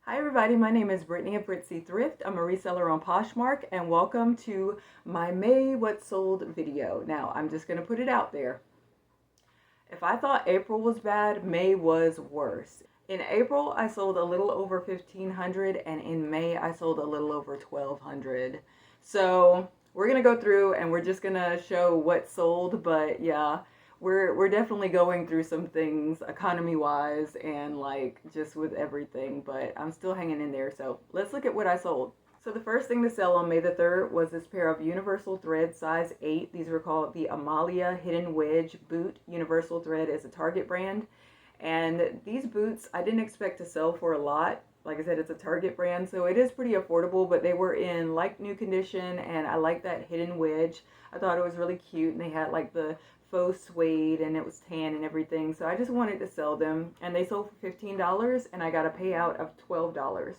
Hi everybody, my name is Brittany of Britzy Thrift. I'm a reseller on Poshmark and welcome to my May What Sold video. Now, I'm just going to put it out there. If I thought April was bad, May was worse. In April, I sold a little over 1,500 and in May, I sold a little over 1,200. So we're going to go through and we're just going to show what sold, but yeah, we're definitely going through some things economy wise and like just with everything, but I'm still hanging in there. So let's look at what I sold. So the first thing to sell on May the 3rd was this pair of universal thread size 8. These were called the Amalia Hidden Wedge Boot. Universal Thread is a Target brand. And these boots I didn't expect to sell for a lot. Like I said, it's a Target brand, so it is pretty affordable, but they were in like new condition and I like that hidden wedge. I thought it was really cute and they had like the faux suede and it was tan and everything, so I just wanted to sell them, and they sold for $15 and I got a payout of $12.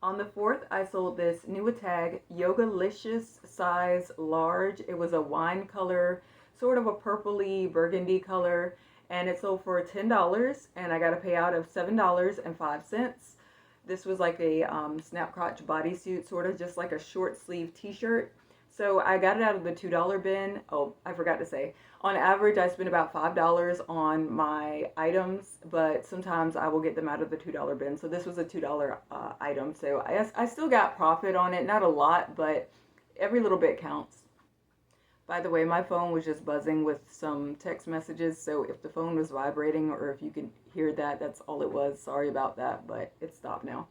On the 4th, I sold this Nuitag Yogalicious size large. It was a wine color, sort of a purpley burgundy color, and it sold for $10 and I got a payout of $7.05. This was like a snap crotch bodysuit, sort of just like a short sleeve t-shirt. So I got it out of the $2 bin. Oh, I forgot to say, on average, I spend about $5 on my items, but sometimes I will get them out of the $2 bin. So this was a $2 item. So I still got profit on it. Not a lot, but every little bit counts. By the way, my phone was just buzzing with some text messages. So if the phone was vibrating or if you could hear that, that's all it was. Sorry about that, but it stopped now.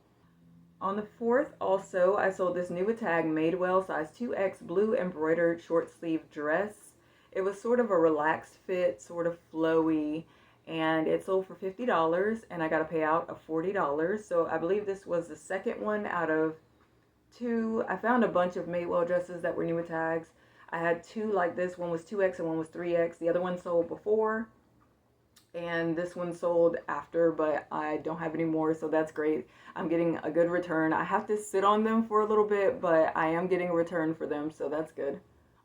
On the 4th, also, I sold this Nuitag Madewell size 2X blue embroidered short sleeve dress. It was sort of a relaxed fit, sort of flowy, and it sold for $50 and I got a payout of $40. So I believe this was the second one out of two. I found a bunch of Madewell dresses that were Nuitags. I had two like this. One was 2X and one was 3X. The other one sold before, and this one sold after, but I don't have any more, so that's great. I'm getting a good return. I have to sit on them for a little bit, but I am getting a return for them, so that's good.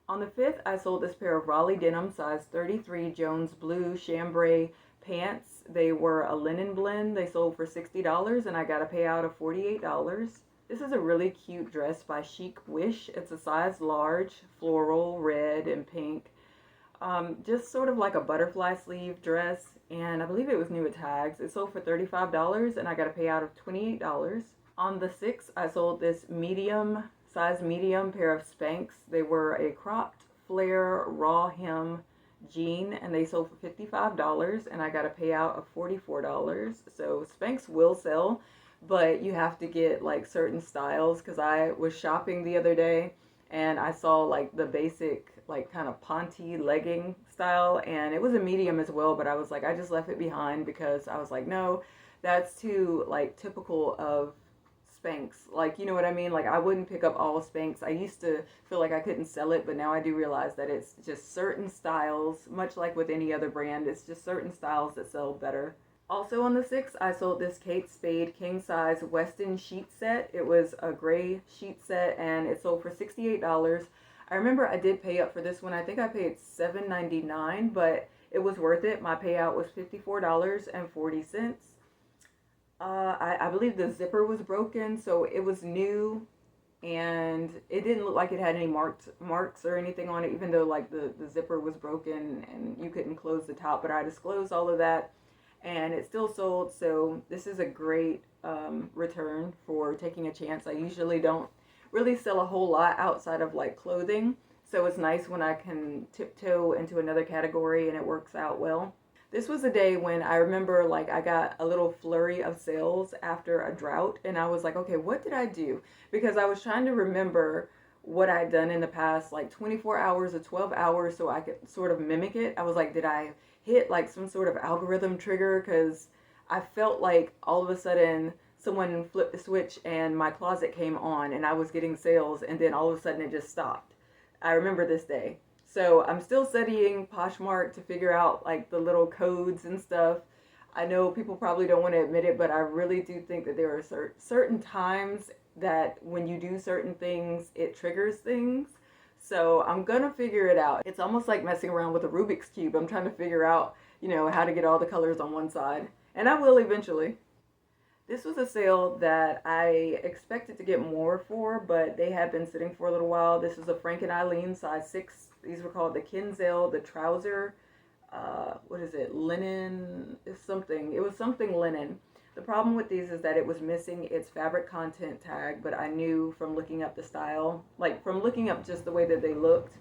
On the 5th, I sold this pair of Raleigh denim size 33 Jones blue chambray pants. They were a linen blend. They sold for $60 and I got a payout of $48. This is a really cute dress by Chic Wish. It's a size large, floral, red, and pink. Just sort of like a butterfly sleeve dress, and I believe it was new at tags. It sold for $35 and I got a payout of $28. On the 6th, I sold this size medium pair of Spanx. They were a cropped flare raw hem jean and they sold for $55 and I got a payout of $44. So Spanx will sell, but you have to get like certain styles, because I was shopping the other day and I saw like the basic like kind of ponty legging style, and it was a medium as well, but I was like, I just left it behind because I was like, no, that's too like typical of Spanx. Like, you know what I mean? Like, I wouldn't pick up all Spanx. I used to feel like I couldn't sell it, but now I do realize that it's just certain styles, much like with any other brand, it's just certain styles that sell better. Also on the 6th, I sold this Kate Spade king size Weston sheet set. It was a gray sheet set and it sold for $68. I remember I did pay up for this one. I think I paid $7.99, but it was worth it. My payout was $54.40. I believe the zipper was broken, so it was new and it didn't look like it had any marks or anything on it, even though like the zipper was broken and you couldn't close the top, but I disclosed all of that and it still sold. So this is a great return for taking a chance. I usually don't really sell a whole lot outside of like clothing, so it's nice when I can tiptoe into another category and it works out well. This was a day when I remember like I got a little flurry of sales after a drought and I was like, okay, what did I do? Because I was trying to remember what I'd done in the past like 24 hours or 12 hours so I could sort of mimic it. I was like, did I hit like some sort of algorithm trigger? Because I felt like all of a sudden someone flipped the switch and my closet came on and I was getting sales, and then all of a sudden it just stopped. I remember this day. So I'm still studying Poshmark to figure out like the little codes and stuff. I know people probably don't want to admit it, but I really do think that there are certain times that when you do certain things, it triggers things. So I'm gonna figure it out. It's almost like messing around with a Rubik's Cube. I'm trying to figure out, how to get all the colors on one side. And I will eventually. This was a sale that I expected to get more for, but they had been sitting for a little while. This is a Frank and Eileen size 6. These were called the Kinzel, the trouser. What is it? Linen is something. It was something linen. The problem with these is that it was missing its fabric content tag, but I knew from looking up the style, like from looking up just the way that they looked,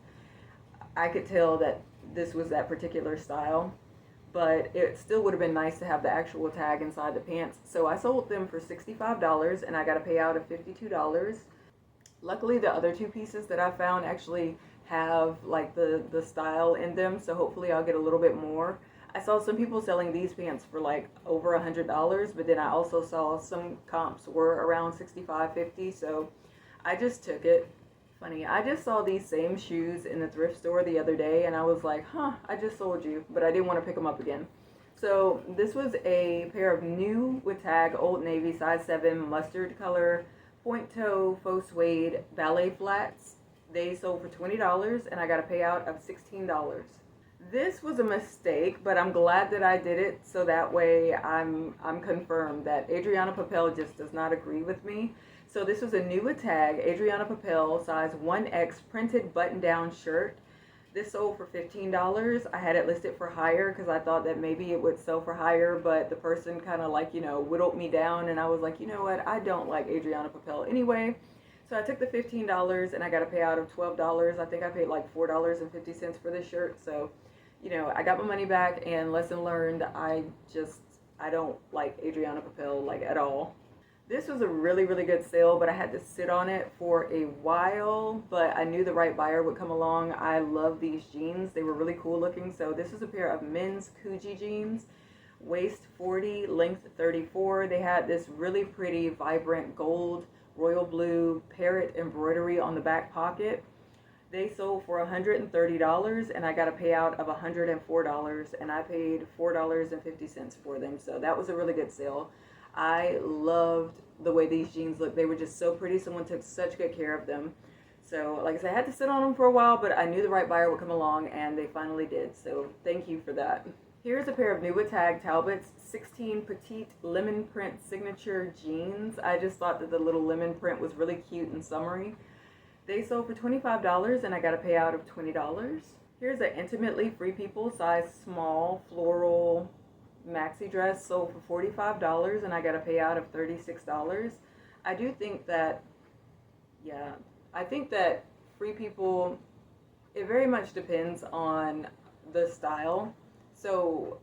I could tell that this was that particular style. But it still would have been nice to have the actual tag inside the pants. So I sold them for $65 and I got a payout of $52. Luckily, the other two pieces that I found actually have like the style in them, so hopefully I'll get a little bit more. I saw some people selling these pants for like over $100, but then I also saw some comps were around 65, 50, so I just took it. Funny, I just saw these same shoes in the thrift store the other day and I was like, huh, I just sold you, but I didn't want to pick them up again. So this was a pair of new with tag Old Navy size 7 mustard color point toe faux suede ballet flats. They sold for $20 and I got a payout of $16. This was a mistake, but I'm glad that I did it so that way I'm confirmed that Adriana Papel just does not agree with me. So this was a new with tag Adriana Papel size 1X printed button-down shirt. This sold for $15. I had it listed for higher because I thought that maybe it would sell for higher, but the person kind of like, whittled me down and I was like, you know what, I don't like Adriana Papel anyway. So I took the $15 and I got a payout of $12. I think I paid like $4.50 for this shirt. So, I got my money back and lesson learned, I don't like Adriana Papel like at all. This was a really, really good sale, but I had to sit on it for a while, but I knew the right buyer would come along. I love these jeans. They were really cool looking. So this is a pair of men's Coogee jeans, waist 40, length 34. They had this really pretty, vibrant gold, royal blue parrot embroidery on the back pocket. They sold for $130 and I got a payout of $104 and I paid $4.50 for them. So that was a really good sale. I loved the way these jeans look. They were just so pretty. Someone took such good care of them. So, like I said, I had to sit on them for a while, but I knew the right buyer would come along, and they finally did. So, thank you for that. Here's a pair of new with tag Talbot's 16 Petite Lemon Print Signature Jeans. I just thought that the little lemon print was really cute and summery. They sold for $25, and I got a payout of $20. Here's an Intimately Free People size small floral maxi dress, sold for $45 and I got a payout of $36. I do think that, I think that Free People, it very much depends on the style. So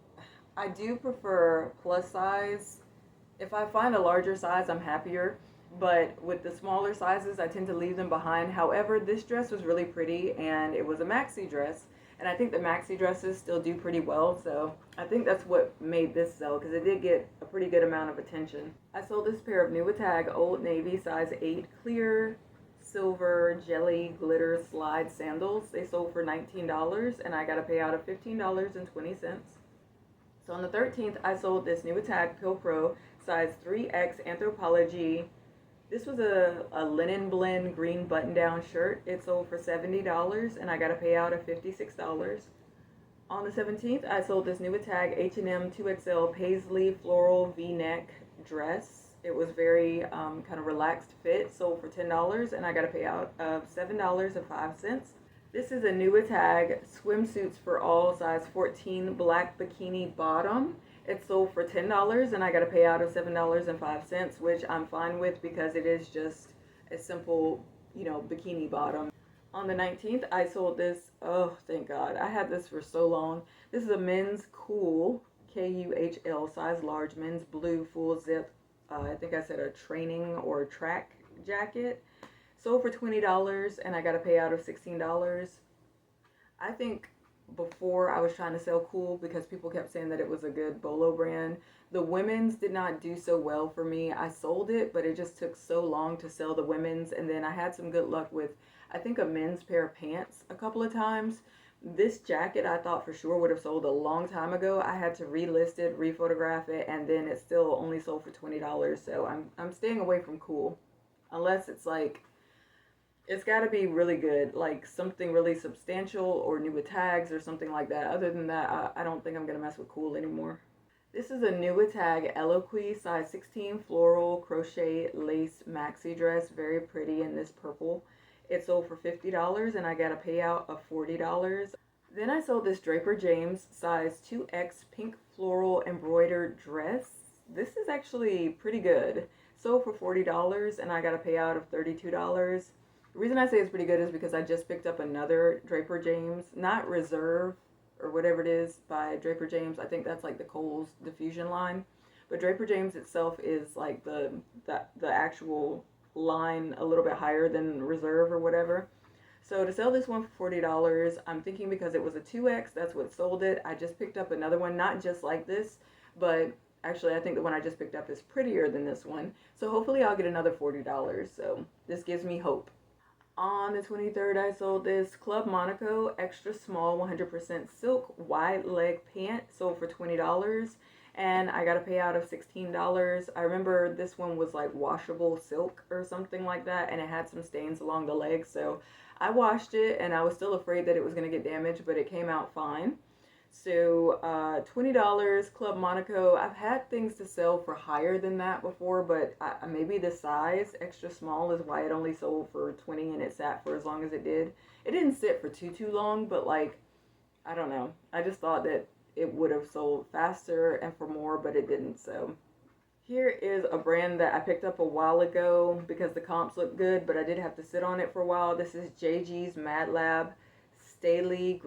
I do prefer plus size. If I find a larger size, I'm happier. But with the smaller sizes, I tend to leave them behind. However, this dress was really pretty and it was a maxi dress. And I think the maxi dresses still do pretty well, so I think that's what made this sell, because it did get a pretty good amount of attention. I sold this pair of new with tag Old Navy size 8 clear silver jelly glitter slide sandals. They sold for $19 and I got a payout of $15.20. So on the 13th, I sold this new with tag Pill Pro size 3X Anthropologie. This was a linen blend green button-down shirt. It sold for $70 and I got a payout of $56. On the 17th, I sold this new with tag H&M 2XL paisley floral V-neck dress. It was very kind of relaxed fit, sold for $10 and I got a payout of $7.05. This is a new with tag swimsuits for all size 14 black bikini bottom. It sold for $10 and I got a payout of $7.05, which I'm fine with because it is just a simple, bikini bottom. On the 19th, I sold this. Oh, thank God. I had this for so long. This is a men's Cool, Kuhl, size large, men's blue full zip. I think I said a training or track jacket. Sold for $20 and I got a payout of $16. I think before I was trying to sell Cool because people kept saying that it was a good bolo brand. The women's did not do so well for me. I sold it, but it just took so long to sell the women's. And then I had some good luck with, I think, a men's pair of pants a couple of times. This jacket I thought for sure would have sold a long time ago. I had to relist it, rephotograph it, and then it still only sold for $20. So I'm staying away from Cool. Unless it's like, it's got to be really good, like something really substantial or new with tags or something like that. Other than that, I don't think I'm going to mess with Cool anymore. This is a new tag Eloquii size 16 floral crochet lace maxi dress. Very pretty in this purple. It sold for $50 and I got a payout of $40. Then I sold this Draper James size 2X pink floral embroidered dress. This is actually pretty good. Sold for $40 and I got a payout of $32. The reason I say it's pretty good is because I just picked up another Draper James, not Reserve or whatever it is by Draper James. I think that's like the Kohl's diffusion line. But Draper James itself is like the actual line a little bit higher than Reserve or whatever. So to sell this one for $40, I'm thinking because it was a 2X, that's what sold it. I just picked up another one, not just like this, but actually I think the one I just picked up is prettier than this one. So hopefully I'll get another $40. So this gives me hope. On the 23rd, I sold this Club Monaco extra small 100% silk wide leg pant, sold for $20, and I got a payout of $16. I remember this one was like washable silk or something like that, and it had some stains along the legs, so I washed it, and I was still afraid that it was going to get damaged, but it came out fine. So $20 Club Monaco. I've had things to sell for higher than that before, but maybe the size extra small is why it only sold for 20 and it sat for as long as it did. It didn't sit for too long, but like, I don't know. I just thought that it would have sold faster and for more, but it didn't. So here is a brand that I picked up a while ago because the comps look good, but I did have to sit on it for a while. This is JG's Mad Lab Staley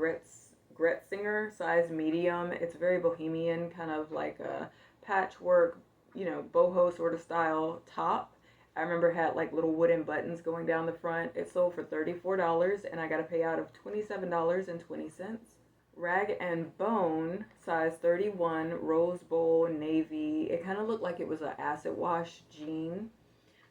Gretzinger size medium. It's very bohemian, kind of like a patchwork, boho sort of style top. I remember it had like little wooden buttons going down the front. It sold for $34 and I got a payout of $27.20. Rag and Bone size 31 rose bowl navy. It kind of looked like it was an acid wash jean.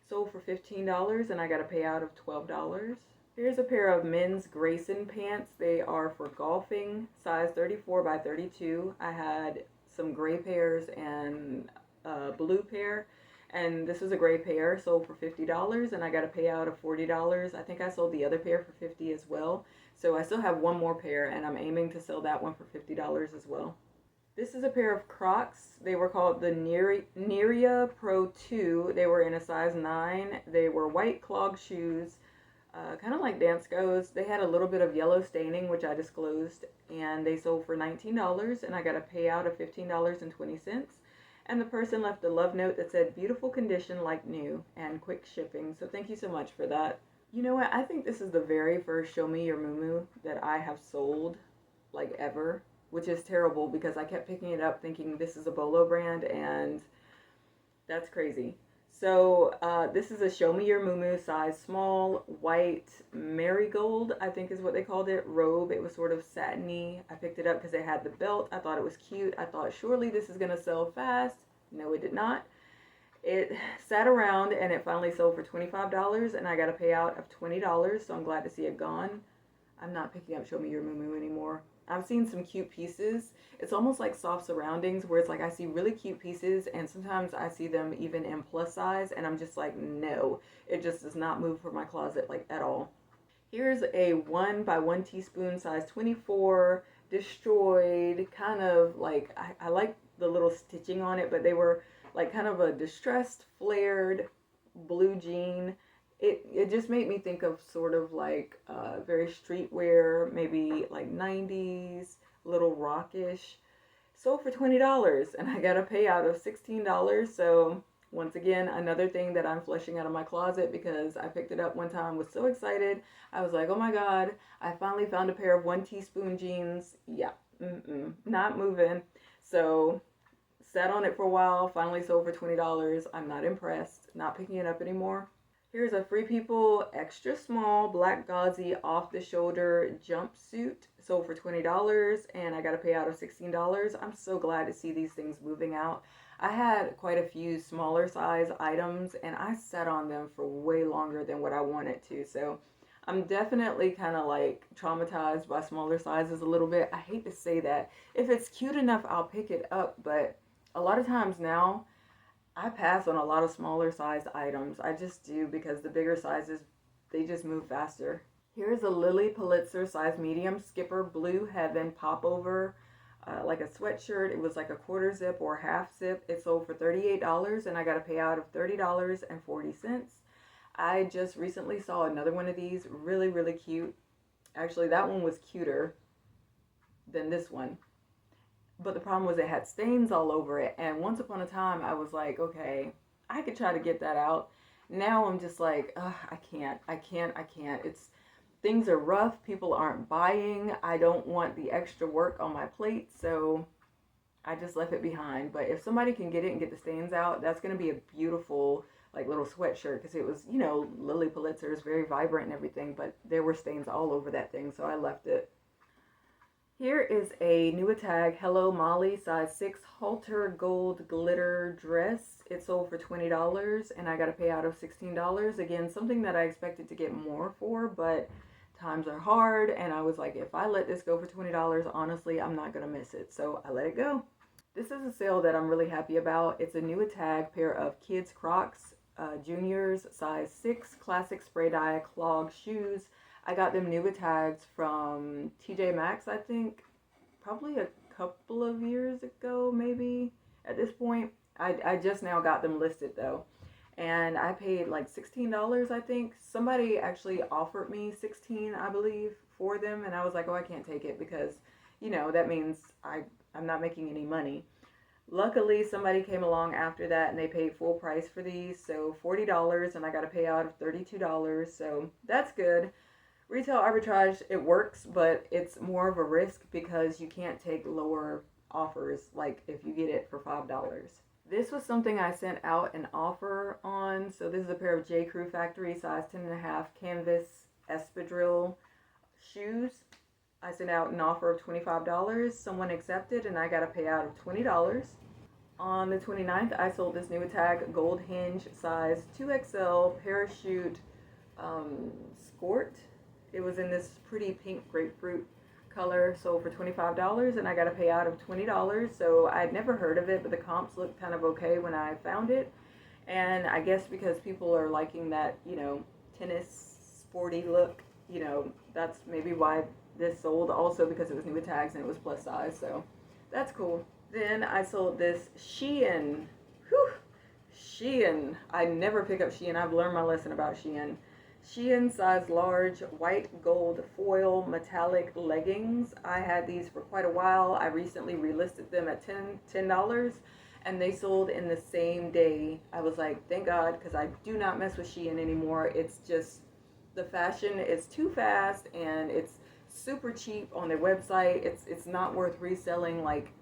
Sold for $15 and I got a payout of $12. Here's a pair of men's Grayson pants. They are for golfing, size 34 by 32. I had some gray pairs and a blue pair, and this is a gray pair, sold for $50, and I got a payout of $40. I think I sold the other pair for $50 as well. So I still have one more pair, and I'm aiming to sell that one for $50 as well. This is a pair of Crocs. They were called the Neria Pro 2. They were in a size 9. They were white clog shoes. Kind of like Dansko's. They had a little bit of yellow staining, which I disclosed, and they sold for $19, and I got a payout of $15.20. And the person left a love note that said, beautiful condition like new, and quick shipping. So thank you so much for that. You know what? I think this is the very first Show Me Your Muumuu that I have sold, like ever, which is terrible because I kept picking it up thinking this is a Bolo brand, and that's crazy. So this is a Show Me Your Muumuu size small white marigold, I think is what they called it, robe. It was sort of satiny. I picked it up because it had the belt. I thought it was cute. I thought surely this is going to sell fast. No, it did not. It sat around and it finally sold for $25 and I got a payout of $20. So I'm glad to see it gone. I'm not picking up Show Me Your Muumuu anymore. I've seen some cute pieces. It's almost like soft surroundings where it's like I see really cute pieces and sometimes I see them even in plus size and I'm just like, no, it just does not move from my closet like at all. Here's a 1 by 1 teaspoon size 24 destroyed kind of like, I like the little stitching on it, but they were like kind of a distressed flared blue jean. It just made me think of sort of like very streetwear, maybe like 90s, little rockish. Sold for $20 and I got a payout of $16. So once again, another thing that I'm flushing out of my closet because I picked it up one time, was so excited. I was like, oh my God, I finally found a pair of 1 teaspoon jeans. Yeah, not moving. So sat on it for a while, finally sold for $20. I'm not impressed, not picking it up anymore. Here's a Free People extra small black gauzy off the shoulder jumpsuit, sold for $20 and I got a payout of $16. I'm so glad to see these things moving out. I had quite a few smaller size items and I sat on them for way longer than what I wanted to. So I'm definitely kind of like traumatized by smaller sizes a little bit. I hate to say that. If it's cute enough, I'll pick it up, but a lot of times now, I pass on a lot of smaller sized items. I just do because the bigger sizes, they just move faster. Here's a Lily Pulitzer size medium skipper blue heaven popover like a sweatshirt. It was like a quarter zip or half zip. It sold for $38 and I got a payout of $30.40. I just recently saw another one of these, really, really cute. Actually, that one was cuter than this one. But the problem was it had stains all over it. And once upon a time, I was like, okay, I could try to get that out. Now I'm just like, I can't. Things are rough. People aren't buying. I don't want the extra work on my plate. So I just left it behind. But if somebody can get it and get the stains out, that's going to be a beautiful, like, little sweatshirt. Because it was, Lily Pulitzer is very vibrant and everything. But there were stains all over that thing. So I left it. Here is a new tag, Hello Molly, size 6 halter gold glitter dress. It sold for $20 and I got a payout of $16. Again, something that I expected to get more for, but times are hard and I was like, if I let this go for $20, honestly, I'm not going to miss it. So I let it go. This is a sale that I'm really happy about. It's a new tag pair of kids Crocs, juniors, size 6 classic spray dye clog shoes. I got them new tags from TJ Maxx, I think, probably a couple of years ago, maybe, at this point. I just now got them listed, though. And I paid like $16, I think. Somebody actually offered me $16, I believe, for them. And I was like, oh, I can't take it because, that means I'm not making any money. Luckily, somebody came along after that and they paid full price for these. So $40 and I got a payout of $32. So that's good. Retail arbitrage, it works, but it's more of a risk because you can't take lower offers, like if you get it for $5. This was something I sent out an offer on. So this is a pair of J. Crew Factory size 10.5 canvas espadrille shoes. I sent out an offer of $25. Someone accepted and I got a payout of $20. On the 29th, I sold this new tag gold hinge size 2XL parachute skirt. It was in this pretty pink grapefruit color, sold for $25, and I got a payout of $20. So I'd never heard of it, but the comps looked kind of okay when I found it. And I guess because people are liking that, tennis sporty look, that's maybe why this sold. Also because it was new tags and it was plus size, so that's cool. Then I sold this Shein. Whew, Shein. I never pick up Shein. I've learned my lesson about Shein. Shein size large white gold foil metallic leggings. I had these for quite a while. I recently relisted them at $10 and they sold in the same day. I was like, thank God, because I do not mess with Shein anymore. It's just, the fashion is too fast and it's super cheap on their website. It's not worth reselling. Like,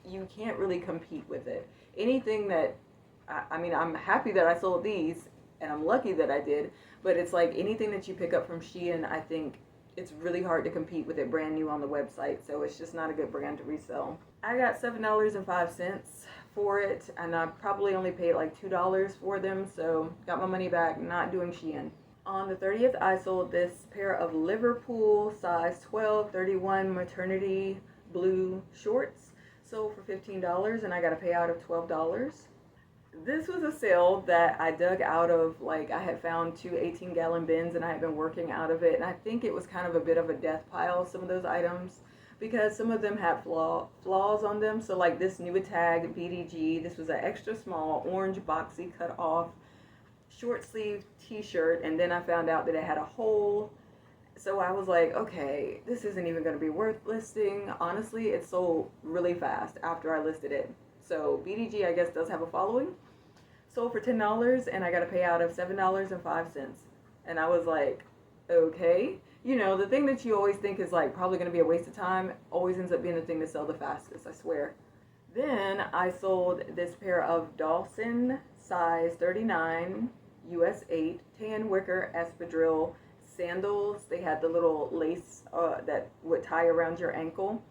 you can't really compete with it. Anything that, I'm happy that I sold these and I'm lucky that I did, but it's like anything that you pick up from Shein, I think it's really hard to compete with it brand new on the website, so it's just not a good brand to resell. I got $7.05 for it, and I probably only paid like $2 for them, so got my money back, not doing Shein. On the 30th, I sold this pair of Liverpool size 12-31 maternity blue shorts, sold for $15, and I got a payout of $12. This was a sale that I dug out of, like, I had found two 18-gallon bins and I had been working out of it, and I think it was kind of a bit of a death pile, some of those items, because some of them had flaws on them. So like this new tag BDG, this was an extra small orange boxy cut off short sleeve t-shirt, and then I found out that it had a hole. So I was like, okay, this isn't even going to be worth listing. Honestly, it sold really fast after I listed it. So BDG, I guess, does have a following. Sold for $10 and I got a payout of $7.05. And I was like, okay. The thing that you always think is like probably going to be a waste of time always ends up being the thing to sell the fastest, I swear. Then I sold this pair of Dawson size 39 US 8 tan wicker espadrille sandals. They had the little lace that would tie around your ankle.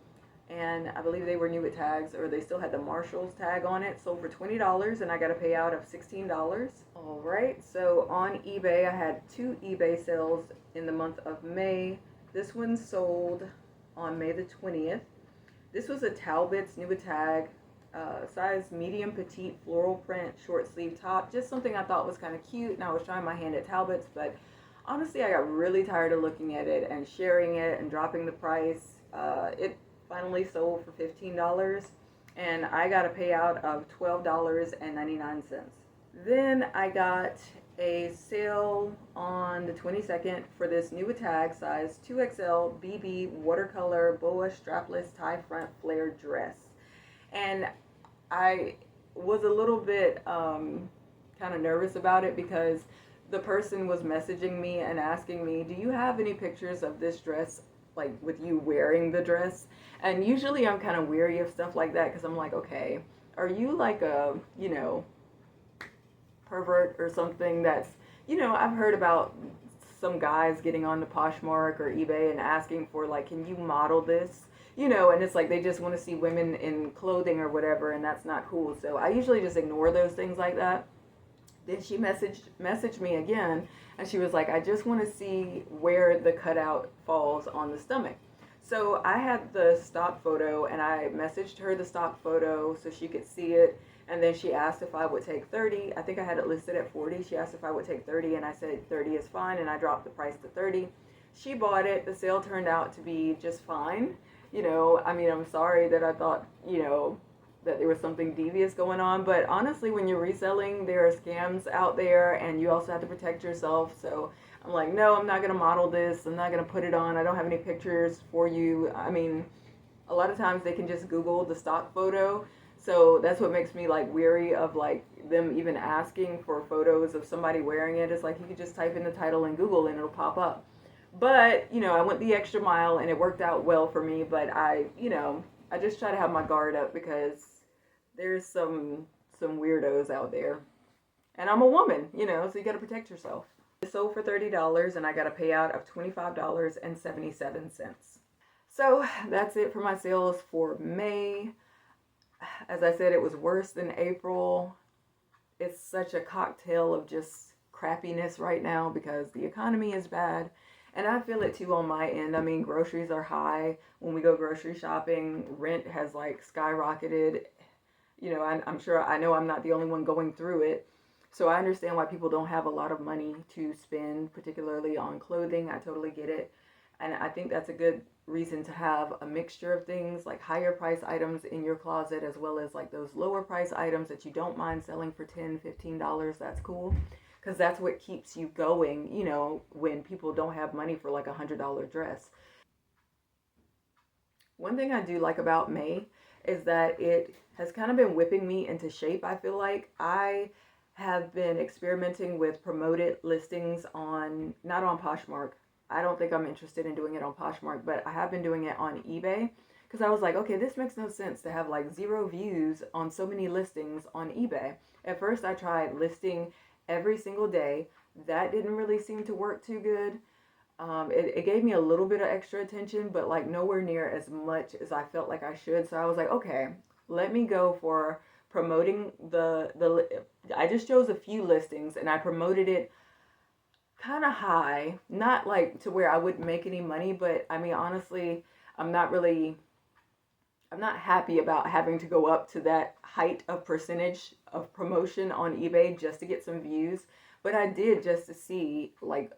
And I believe they were new at tags, or they still had the Marshalls tag on it. Sold for $20 and I got a payout of $16. All right, so on eBay, I had two eBay sales in the month of May. This one sold on May the 20th. This was a Talbot's new tag, size medium petite floral print short sleeve top. Just something I thought was kind of cute, and I was trying my hand at Talbot's, but honestly, I got really tired of looking at it and sharing it and dropping the price. finally sold for $15, and I got a payout of $12.99. Then I got a sale on the 22nd for this new tag size 2XL BB watercolor boa strapless tie front flare dress. And I was a little bit kind of nervous about it because the person was messaging me and asking me, do you have any pictures of this dress, like with you wearing the dress? And usually I'm kind of weary of stuff like that because I'm like, okay, are you like a, pervert or something that's, I've heard about some guys getting on the Poshmark or eBay and asking for like, can you model this? And it's like they just want to see women in clothing or whatever, and that's not cool. So I usually just ignore those things like that. Then she messaged me again, and she was like, I just want to see where the cutout falls on the stomach. So I had the stock photo, and I messaged her the stock photo so she could see it. And then she asked if I would take 30. I think I had it listed at 40. She asked if I would take 30, and I said 30 is fine, and I dropped the price to 30. She bought it. The sale turned out to be just fine. I'm sorry that I thought, that there was something devious going on. But honestly, when you're reselling, there are scams out there, and you also have to protect yourself. So I'm like, no, I'm not going to model this. I'm not going to put it on. I don't have any pictures for you. A lot of times they can just Google the stock photo. So that's what makes me like weary of like them even asking for photos of somebody wearing it. It's like you could just type in the title in Google and it'll pop up. But, I went the extra mile and it worked out well for me. But I just try to have my guard up because there's some weirdos out there. And I'm a woman, so you got to protect yourself. It sold for $30 and I got a payout of $25.77. So that's it for my sales for May. As I said, it was worse than April. It's such a cocktail of just crappiness right now because the economy is bad. And I feel it too on my end. Groceries are high. When we go grocery shopping, rent has like skyrocketed. I'm sure, I know I'm not the only one going through it. So I understand why people don't have a lot of money to spend, particularly on clothing. I totally get it. And I think that's a good reason to have a mixture of things, like higher price items in your closet, as well as like those lower price items that you don't mind selling for $10, $15. That's cool. Because that's what keeps you going, when people don't have money for like $100 dress. One thing I do like about May is that it has kind of been whipping me into shape. I feel like I have been experimenting with promoted listings not on Poshmark. I don't think I'm interested in doing it on Poshmark, but I have been doing it on eBay because I was like, okay, this makes no sense to have like 0 views on so many listings on eBay. At first I tried listing every single day. That didn't really seem to work too good. It gave me a little bit of extra attention, but like nowhere near as much as I felt like I should. So I was like, okay, let me go for promoting I just chose a few listings and I promoted it kind of high, not like to where I wouldn't make any money, but honestly, I'm not happy about having to go up to that height of percentage of promotion on eBay just to get some views. But I did just to see like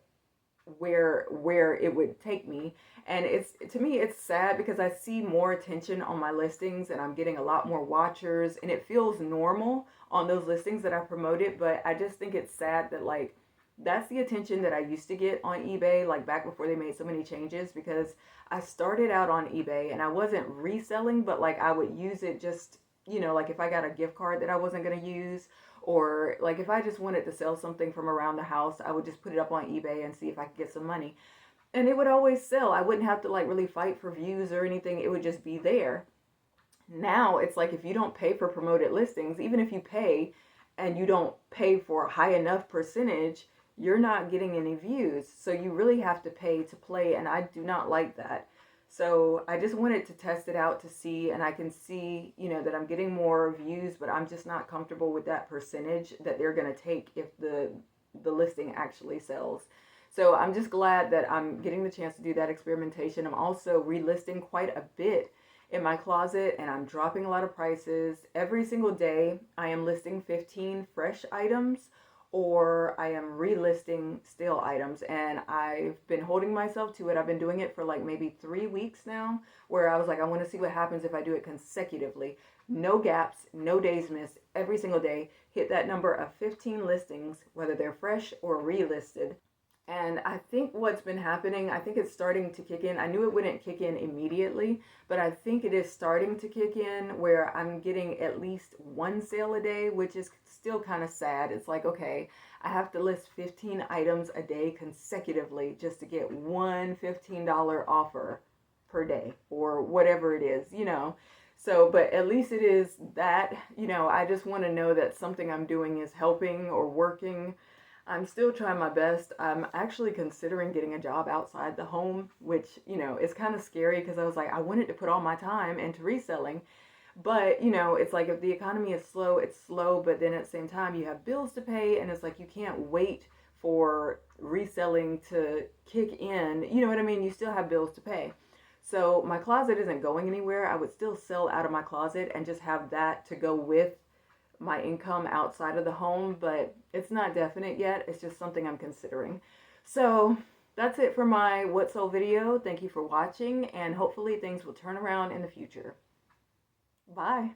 where it would take me. And to me it's sad because I see more attention on my listings and I'm getting a lot more watchers and it feels normal on those listings that I promoted. But I just think it's sad that like that's the attention that I used to get on eBay, like back before they made so many changes, because I started out on eBay and I wasn't reselling, but like I would use it just, like if I got a gift card that I wasn't going to use, or like if I just wanted to sell something from around the house, I would just put it up on eBay and see if I could get some money. And it would always sell. I wouldn't have to like really fight for views or anything. It would just be there. Now it's like if you don't pay for promoted listings, even if you pay and you don't pay for a high enough percentage, you're not getting any views. So you really have to pay to play, and I do not like that. So I just wanted to test it out to see, and I can see, that I'm getting more views, but I'm just not comfortable with that percentage that they're going to take if the listing actually sells. So I'm just glad that I'm getting the chance to do that experimentation. I'm also relisting quite a bit in my closet, and I'm dropping a lot of prices. Every single day I am listing 15 fresh items or I am relisting stale items. And I've been holding myself to it. I've been doing it for like maybe 3 weeks now, where I was like, I want to see what happens if I do it consecutively. No gaps, no days missed, every single day. Hit that number of 15 listings, whether they're fresh or relisted. And I think what's been happening, I think it's starting to kick in. I knew it wouldn't kick in immediately, but I think it is starting to kick in where I'm getting at least one sale a day, which is still kind of sad. It's like, okay, I have to list 15 items a day consecutively just to get one $15 offer per day or whatever it is, you know. So, but at least it is that, you know, I just want to know that something I'm doing is helping or working. I'm still trying my best. I'm actually considering getting a job outside the home, which, you know, is kind of scary because I was like, I wanted to put all my time into reselling. But, you know, it's like if the economy is slow, it's slow. But then at the same time, you have bills to pay. And it's like you can't wait for reselling to kick in. You know what I mean? You still have bills to pay. So my closet isn't going anywhere. I would still sell out of my closet and just have that to go with my income outside of the home, but it's not definite yet. It's just something I'm considering. So that's it for my What Sold video. Thank you for watching, and hopefully things will turn around in the future. Bye.